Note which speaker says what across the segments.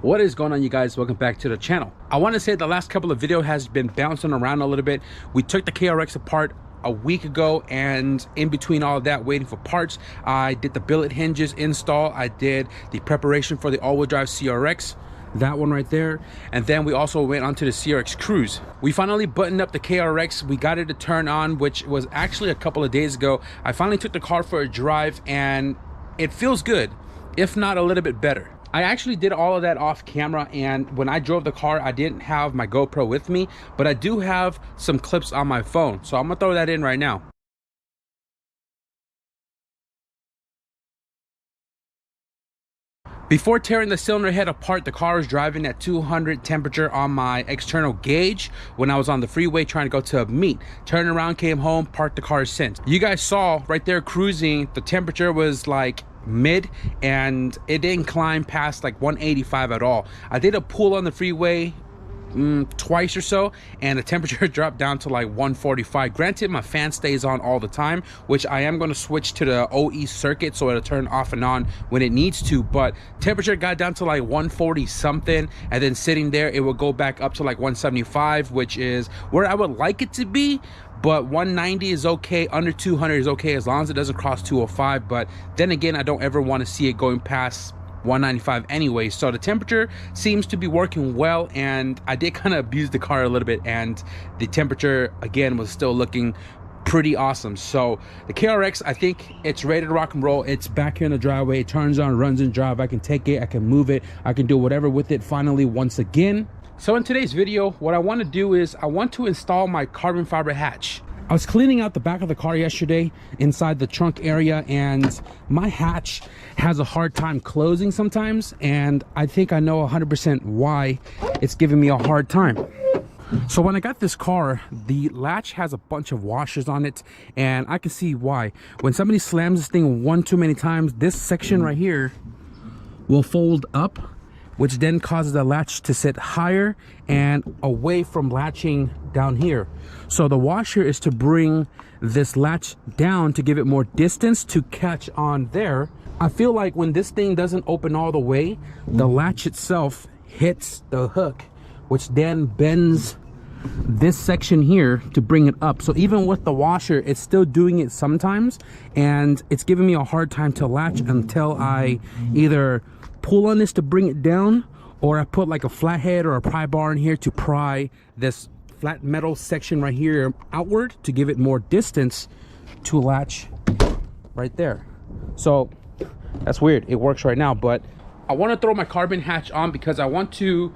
Speaker 1: What is going on, you guys? Welcome back to the channel. I want to say the last couple of videos has been bouncing around a little bit. We took the KRX apart a week ago, and in between all of that, waiting for parts, I did the billet hinges install. I did the preparation for the all-wheel drive CRX, that one right there, and then we also went onto the CRX Cruise. We finally buttoned up the KRX. We got it to turn on, which was actually a couple of days ago. I finally took the car for a drive, and it feels good, if not a little bit better. I actually did all of that off camera, and when I drove the car, I didn't have my GoPro with me, but I do have some clips on my phone, so I'm gonna throw that in right now. Before tearing the cylinder head apart, the car was driving at 200 temperature on my external gauge when I was on the freeway trying to go to a meet. Turned around, came home, parked the car since. You guys saw right there cruising, the temperature was like mid, and it didn't climb past like 185 at all. I did a pull on the freeway twice or so, and the temperature dropped down to like 145. Granted, my fan stays on all the time, which I am going to switch to the OE circuit so it'll turn off and on when it needs to, but temperature got down to like 140 something, and then sitting there it will go back up to like 175, which is where I would like it to be. But 190 is okay, under 200 is okay as long as it doesn't cross 205. But then again, I don't ever want to see it going past 195 anyway. So the temperature seems to be working well, and I did kind of abuse the car a little bit, and the temperature again was still looking pretty awesome. So the KRX, I think it's ready to rock and roll. It's back here in the driveway. It turns on, runs and drive. I can take it, I can move it, I can do whatever with it finally once again. So in today's video, what I want to do is I want to install my carbon fiber hatch. I was cleaning out the back of the car yesterday inside the trunk area, and my hatch has a hard time closing sometimes, and I think I know 100% why it's giving me a hard time. So when I got this car, the latch has a bunch of washers on it, and I can see why. When somebody slams this thing one too many times, this section right here will fold up, which then causes the latch to sit higher and away from latching down here. So the washer is to bring this latch down to give it more distance to catch on there. I feel like when this thing doesn't open all the way, the latch itself hits the hook, which then bends this section here to bring it up. So even with the washer, it's still doing it sometimes, and it's giving me a hard time to latch until I either pull on this to bring it down, or I put like a flathead or a pry bar in here to pry this flat metal section right here outward to give it more distance to latch right there. So that's weird, it works right now, but I want to throw my carbon hatch on because I want to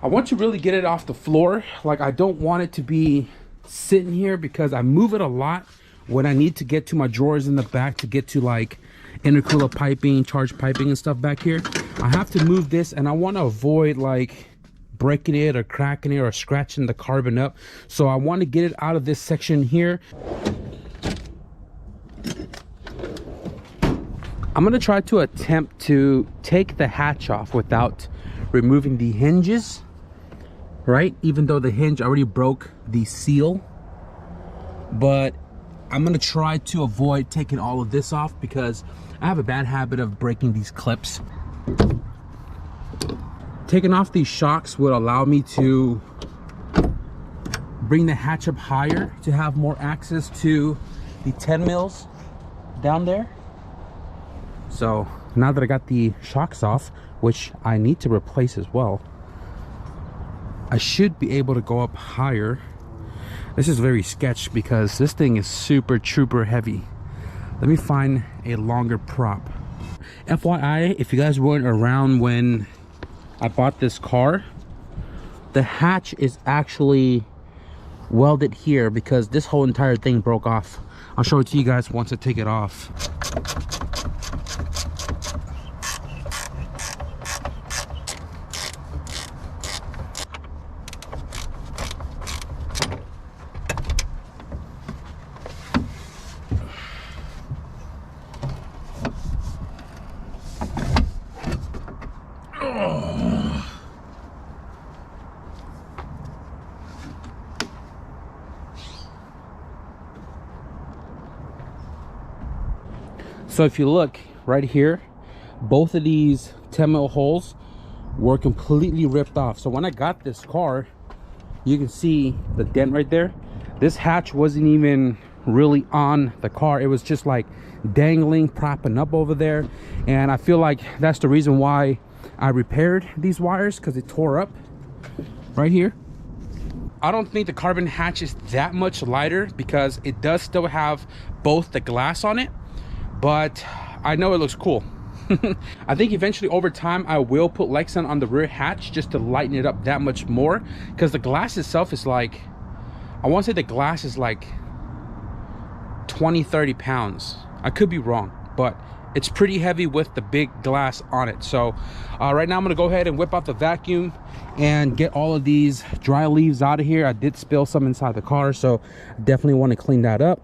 Speaker 1: really get it off the floor. Like, I don't want it to be sitting here because I move it a lot when I need to get to my drawers in the back to get to like intercooler piping, charge piping and stuff back here. I have to move this, and I want to avoid like breaking it or cracking it or scratching the carbon up. So I want to get it out of this section here. I'm going to try to attempt to take the hatch off without removing the hinges, right? Even though the hinge already broke the seal, but I'm going to try to avoid taking all of this off because I have a bad habit of breaking these clips. Taking off these shocks would allow me to bring the hatch up higher to have more access to the 10 mils down there. So now that I got the shocks off, which I need to replace as well, I should be able to go up higher. This is very sketch because this thing is super trooper heavy. Let me find a longer prop. FYI, if you guys weren't around when I bought this car, the hatch is actually welded here because this whole entire thing broke off. I'll show it to you guys once I take it off. So if you look right here, both of these 10 mil holes were completely ripped off. So when I got this car, you can see the dent right there. This hatch wasn't even really on the car. It was just like dangling, propping up over there. And I feel like that's the reason why I repaired these wires, because it tore up right here. I don't think the carbon hatch is that much lighter because it does still have both the glass on it, but I know it looks cool. I think eventually over time I will put Lexan on the rear hatch just to lighten it up that much more, because the glass itself is like, I want to say the glass is like 20-30 pounds. I could be wrong, but it's pretty heavy with the big glass on it. So right now I'm gonna go ahead and whip out the vacuum and get all of these dry leaves out of here. I did spill some inside the car, so I definitely want to clean that up.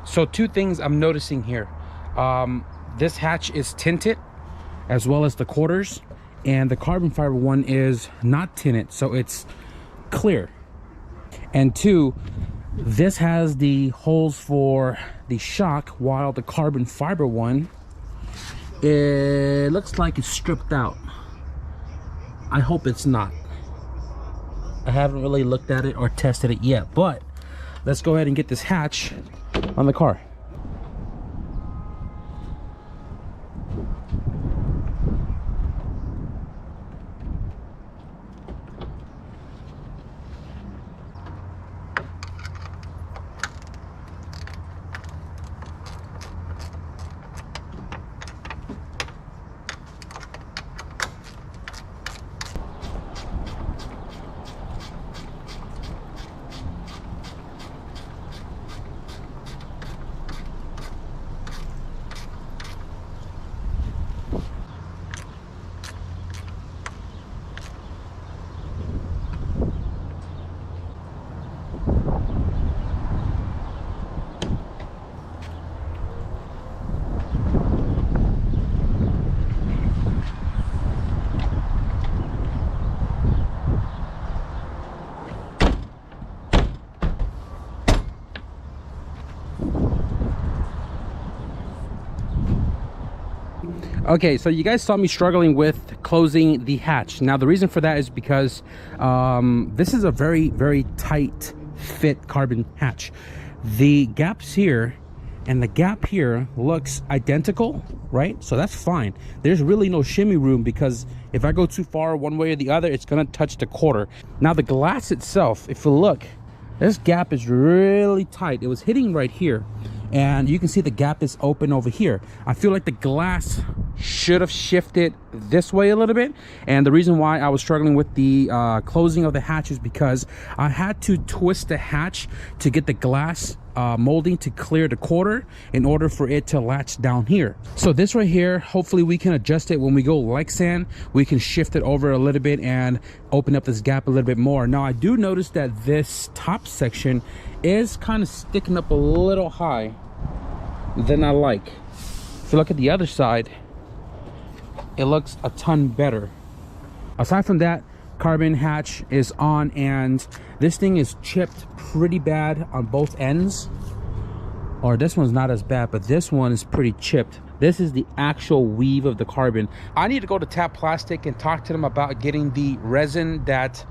Speaker 1: So two things I'm noticing here. This hatch is tinted as well as the quarters, and the carbon fiber one is not tinted, so it's clear. And two, this has the holes for the shock, while the carbon fiber one, it looks like it's stripped out. I hope it's not. I haven't really looked at it or tested it yet, but let's go ahead and get this hatch on the car. Okay, so you guys saw me struggling with closing the hatch. Now the reason for that is because this is a very tight fit carbon hatch. The gaps here and the gap here looks identical, right? So that's fine. There's really no shimmy room, because if I go too far one way or the other, it's gonna touch the quarter. Now the glass itself, if you look, this gap is really tight. It was hitting right here, and you can see the gap is open over here. I feel like the glass should have shifted this way a little bit, and the reason why I was struggling with the closing of the hatch is because I had to twist the hatch to get the glass molding to clear the quarter in order for it to latch down here. So this right here, hopefully we can adjust it when we go Lexan. We can shift it over a little bit and open up this gap a little bit more. Now I do notice that this top section is kind of sticking up a little high than I like. If you look at the other side, it looks a ton better. Aside from that, carbon hatch is on, and this thing is chipped pretty bad on both ends. Or this one's not as bad, but this one is pretty chipped. This is the actual weave of the carbon. I need to go to Tap Plastic and talk to them about getting the resin that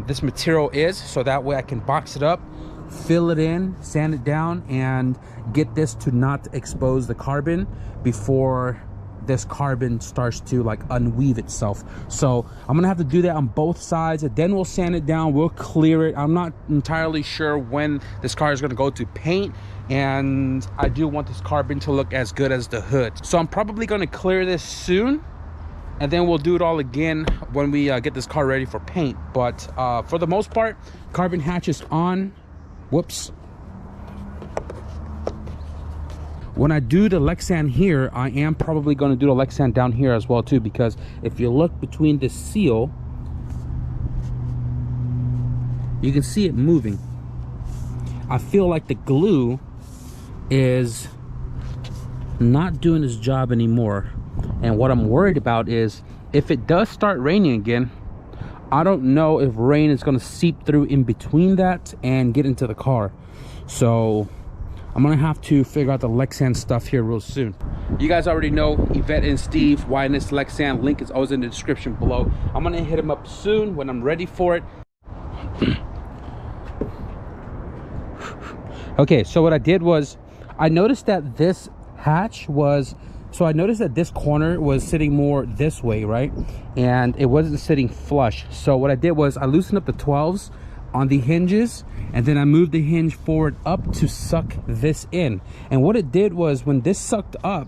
Speaker 1: this material is, so that way I can box it up, fill it in, sand it down, and get this to not expose the carbon before this carbon starts to like unweave itself. So I'm gonna have to do that on both sides, and then we'll sand it down, we'll clear it. I'm not entirely sure when this car is gonna go to paint, and I do want this carbon to look as good as the hood. So I'm probably gonna clear this soon, and then we'll do it all again when we get this car ready for paint. But for the most part, carbon hatch is on. Whoops. When I do the Lexan here, I am probably going to do the Lexan down here as well too, because if you look between the seal, you can see it moving. I feel like the glue is not doing its job anymore, and what I'm worried about is if it does start raining again, I don't know if rain is going to seep through in between that and get into the car. So I'm gonna have to figure out the Lexan stuff here real soon. You guys already know Yvette and Steve, Y&S Lexan. Link is always in the description below. I'm gonna hit them up soon when I'm ready for it. Okay, so what I did was I noticed that this hatch was, so I noticed that this corner was sitting more this way, right? And it wasn't sitting flush. So what I did was I loosened up the 12s on the hinges, and then I moved the hinge forward up to suck this in. And what it did was when this sucked up,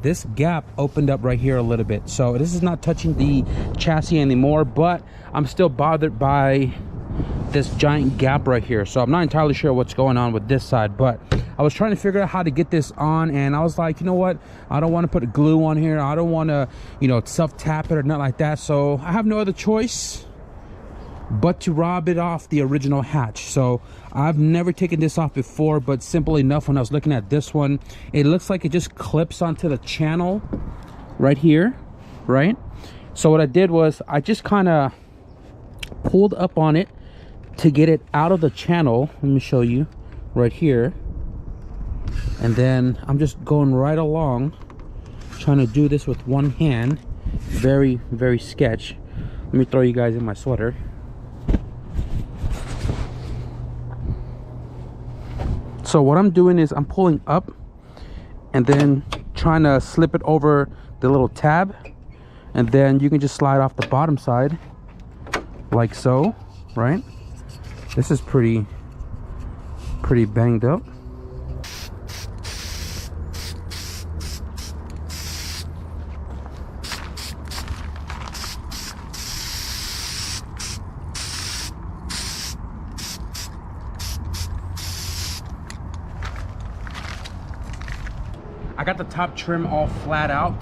Speaker 1: this gap opened up right here a little bit. So this is not touching the chassis anymore, but I'm still bothered by this giant gap right here. So I'm not entirely sure what's going on with this side, but I was trying to figure out how to get this on, and I was like, you know what, I don't want to put glue on here. I don't want to, you know, self tap it or nothing like that. So I have no other choice but to rob it off the original hatch. So I've never taken this off before, but simple enough, when I was looking at this one, it looks like it just clips onto the channel right here, right? So what I did was I just kind of pulled up on it to get it out of the channel. Let me show you right here, and then I'm just going right along trying to do this with one hand. Very sketch. Let me throw you guys in my sweater. So what I'm doing is I'm pulling up and then trying to slip it over the little tab, and then you can just slide off the bottom side like so, right? This is pretty banged up. I got the top trim all flat out,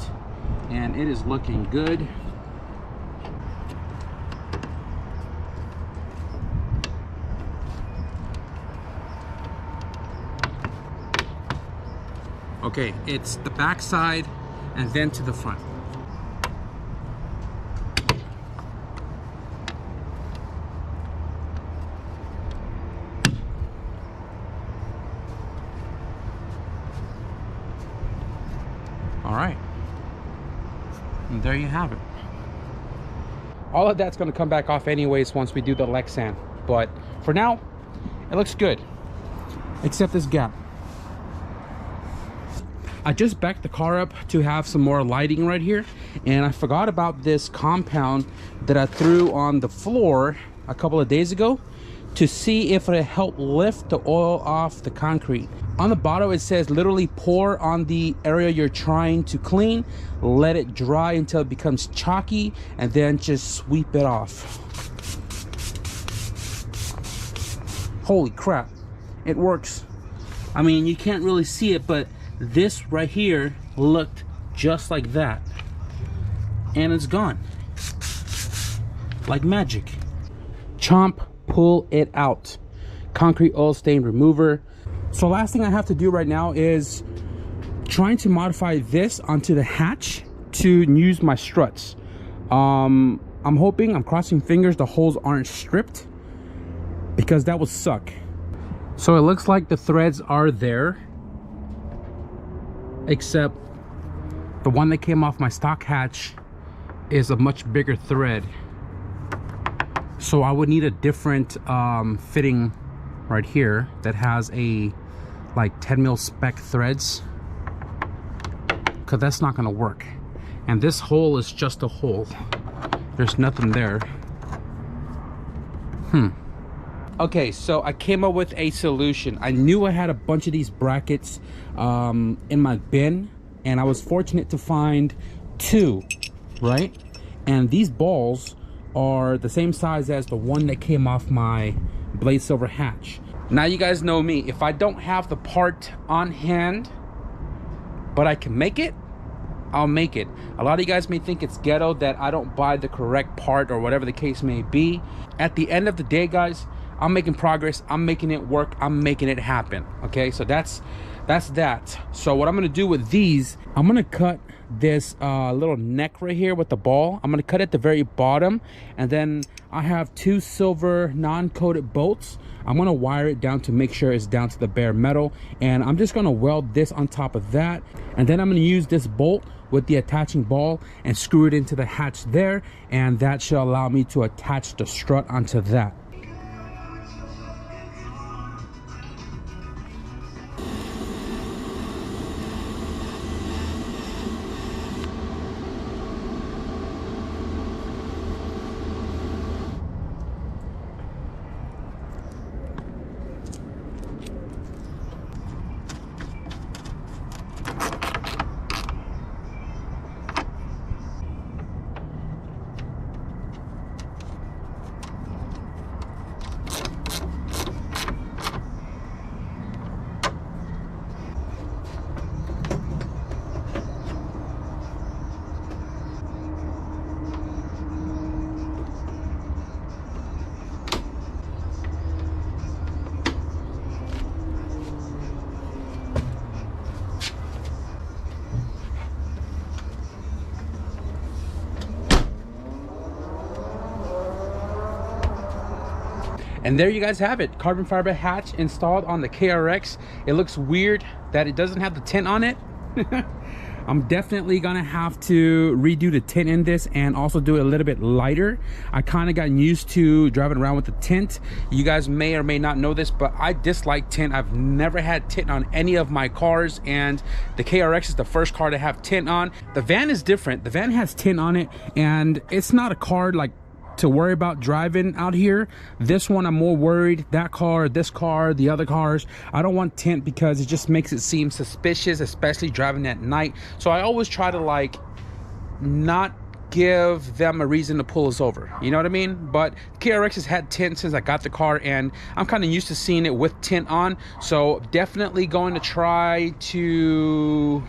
Speaker 1: and it is looking good. Okay, it's the back side and then to the front. All right, And there you have it. All of that's going to come back off anyways once we do the Lexan, but for now it looks good except this gap. I just backed the car up to have some more lighting right here, and I forgot about this compound that I threw on the floor a couple of days ago to see if it helped lift the oil off the concrete. On the bottom it says literally pour on the area you're trying to clean, let it dry until it becomes chalky, and then just sweep it off. Holy crap, it works. I mean, you can't really see it, but this right here looked just like that, and it's gone like magic. Chomp, pull it out. Concrete oil stain remover. So last thing I have to do right now is trying to modify this onto the hatch to use my struts. I'm hoping, I'm crossing fingers the holes aren't stripped, because that would suck. So it looks like the threads are there, except the one that came off my stock hatch is a much bigger thread. So I would need a different fitting right here that has a like 10 mil spec threads, because that's not going to work. And this hole is just a hole, there's nothing there. Okay, so I came up with a solution. I knew I had a bunch of these brackets in my bin, and I was fortunate to find 2, right? And these balls are the same size as the one that came off my blade silver hatch. Now you guys know me, if I don't have the part on hand but I can make it, I'll make it. A lot of you guys may think it's ghetto that I don't buy the correct part or whatever the case may be. At the end of the day, guys, I'm making progress, I'm making it work, I'm making it happen. Okay, so that's that. So what I'm gonna do with these, I'm gonna cut this little neck right here with the ball. I'm gonna cut at the very bottom, and then I have 2 silver non-coated bolts. I'm gonna wire it down to make sure it's down to the bare metal, and I'm just gonna weld this on top of that, and then I'm gonna use this bolt with the attaching ball and screw it into the hatch there, and that should allow me to attach the strut onto that. And there you guys have it, carbon fiber hatch installed on the KRX. It looks weird that it doesn't have the tint on it. I'm definitely gonna have to redo the tint in this and also do it a little bit lighter. I kind of got used to driving around with the tint. You guys may or may not know this, but I dislike tint. I've never had tint on any of my cars, and the KRX is the first car to have tint on. The van is different. The van has tint on it, and it's not a car like to worry about driving out here. This one I'm more worried. That car, this car, the other cars, I don't want tint because it just makes it seem suspicious, especially driving at night. So I always try to like not give them a reason to pull us over, you know what I mean? But KRX has had tint since I got the car, and I'm kind of used to seeing it with tint on. So definitely going to try to,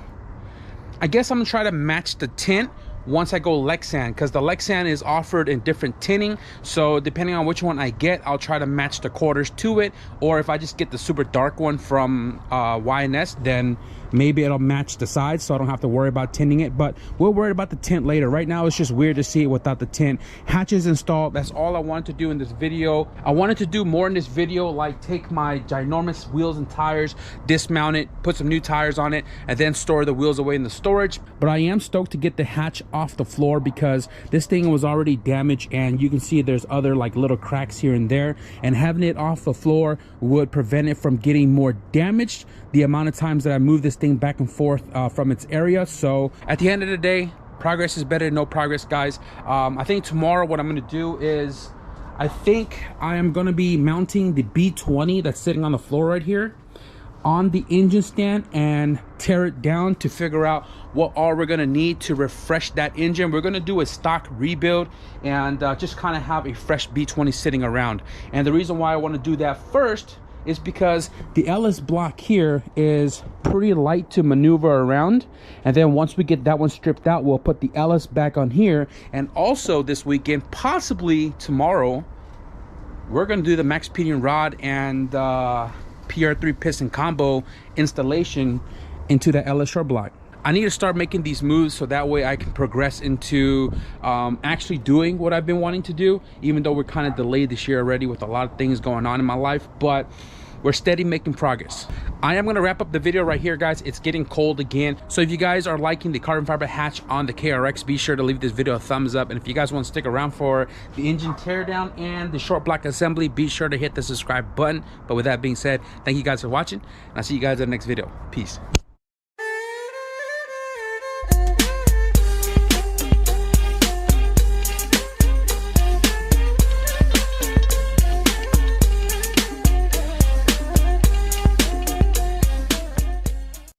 Speaker 1: I guess I'm gonna try to match the tint once I go Lexan, because the Lexan is offered in different tinting. So depending on which one I get, I'll try to match the quarters to it. Or if I just get the super dark one from Y&S, then maybe it'll match the sides, so I don't have to worry about tinting it. But we'll worry about the tint later. Right now it's just weird to see it without the tint. Hatch is installed. That's all I wanted to do in this video. I wanted to do more in this video, like take my ginormous wheels and tires, dismount it, put some new tires on it, and then store the wheels away in the storage. But I am stoked to get the hatch off the floor because this thing was already damaged, and you can see there's other like little cracks here and there, and having it off the floor would prevent it from getting more damaged the amount of times that I move this thing back and forth from its area. So at the end of the day, progress is better than no progress, guys. I think tomorrow what I'm going to do is I think I am going to be mounting the B20 that's sitting on the floor right here on the engine stand and tear it down to figure out what all we're going to need to refresh that engine. We're going to do a stock rebuild and just kind of have a fresh B20 sitting around. And the reason why I want to do that first is because the LS block here is pretty light to maneuver around, and then once we get that one stripped out, we'll put the LS back on here. And also this weekend, possibly tomorrow, we're going to do the Maxpeedingrod and PR3 piston combo installation into the LS short block. I need to start making these moves so that way I can progress into actually doing what I've been wanting to do, even though we're kind of delayed this year already with a lot of things going on in my life, but we're steady making progress. I am going to wrap up the video right here, guys. It's getting cold again, so if you guys are liking the carbon fiber hatch on the KRX, be sure to leave this video a thumbs up. And if you guys want to stick around for the engine teardown and the short block assembly, be sure to hit the subscribe button. But with that being said, thank you guys for watching, and I'll see you guys in the next video. Peace.